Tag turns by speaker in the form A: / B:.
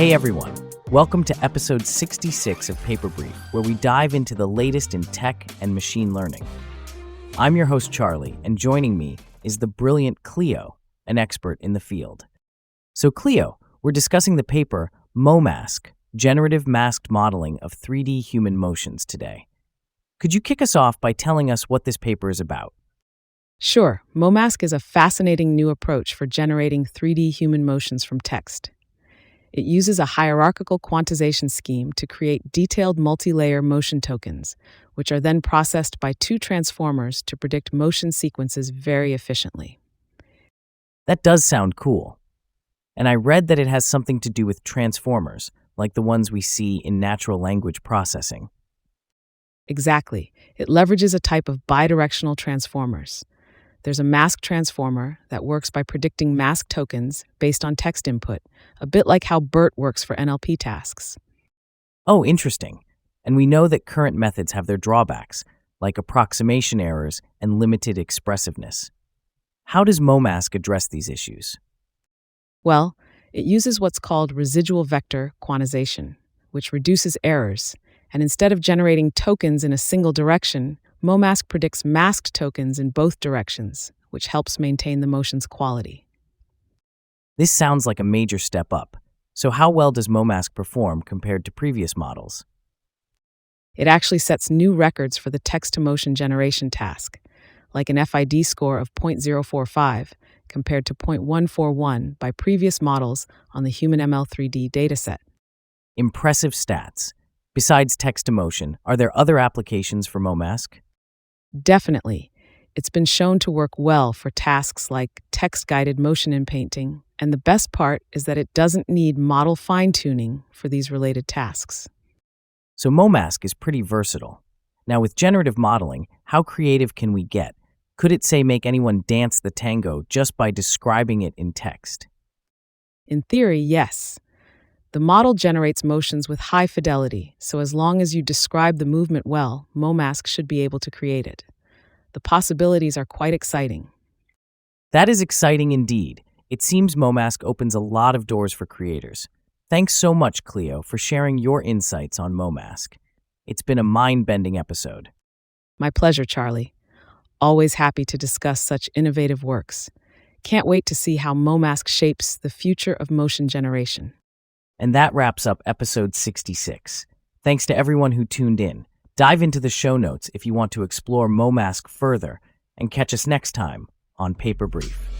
A: Hey everyone, welcome to episode 66 of Paper Brief, where we dive into the latest in tech and machine learning. I'm your host Charlie, and joining me is the brilliant Cleo, an expert in the field. So Cleo, we're discussing the paper MoMask, Generative Masked Modeling of 3D Human Motions today. Could you kick us off by telling us what this paper is about?
B: Sure, MoMask is a fascinating new approach for generating 3D human motions from text. It uses a hierarchical quantization scheme to create detailed multi-layer motion tokens, which are then processed by two transformers to predict motion sequences very efficiently.
A: That does sound cool. And I read that it has something to do with transformers, like the ones we see in natural language processing.
B: Exactly. It leverages a type of bidirectional transformers. There's a mask transformer that works by predicting mask tokens based on text input, a bit like how BERT works for NLP tasks.
A: Oh, interesting. And we know that current methods have their drawbacks, like approximation errors and limited expressiveness. How does MoMask address these issues?
B: Well, it uses what's called residual vector quantization, which reduces errors, and instead of generating tokens in a single direction, MoMask predicts masked tokens in both directions, which helps maintain the motion's quality.
A: This sounds like a major step up. So how well does MoMask perform compared to previous models?
B: It actually sets new records for the text-to-motion generation task, like an FID score of 0.045 compared to 0.141 by previous models on the HumanML3D dataset.
A: Impressive stats. Besides text-to-motion, are there other applications for MoMask?
B: Definitely. It's been shown to work well for tasks like text-guided motion in painting, and the best part is that it doesn't need model fine-tuning for these related tasks.
A: So MoMask is pretty versatile. Now with generative modeling, how creative can we get? Could it, say, make anyone dance the tango just by describing it in text?
B: In theory, yes. The model generates motions with high fidelity, so as long as you describe the movement well, MoMask should be able to create it. The possibilities are quite exciting.
A: That is exciting indeed. It seems MoMask opens a lot of doors for creators. Thanks so much, Cleo, for sharing your insights on MoMask. It's been a mind-bending episode.
B: My pleasure, Charlie. Always happy to discuss such innovative works. Can't wait to see how MoMask shapes the future of motion generation.
A: And that wraps up episode 66. Thanks to everyone who tuned in. Dive into the show notes if you want to explore MoMask further, and catch us next time on Paper Brief.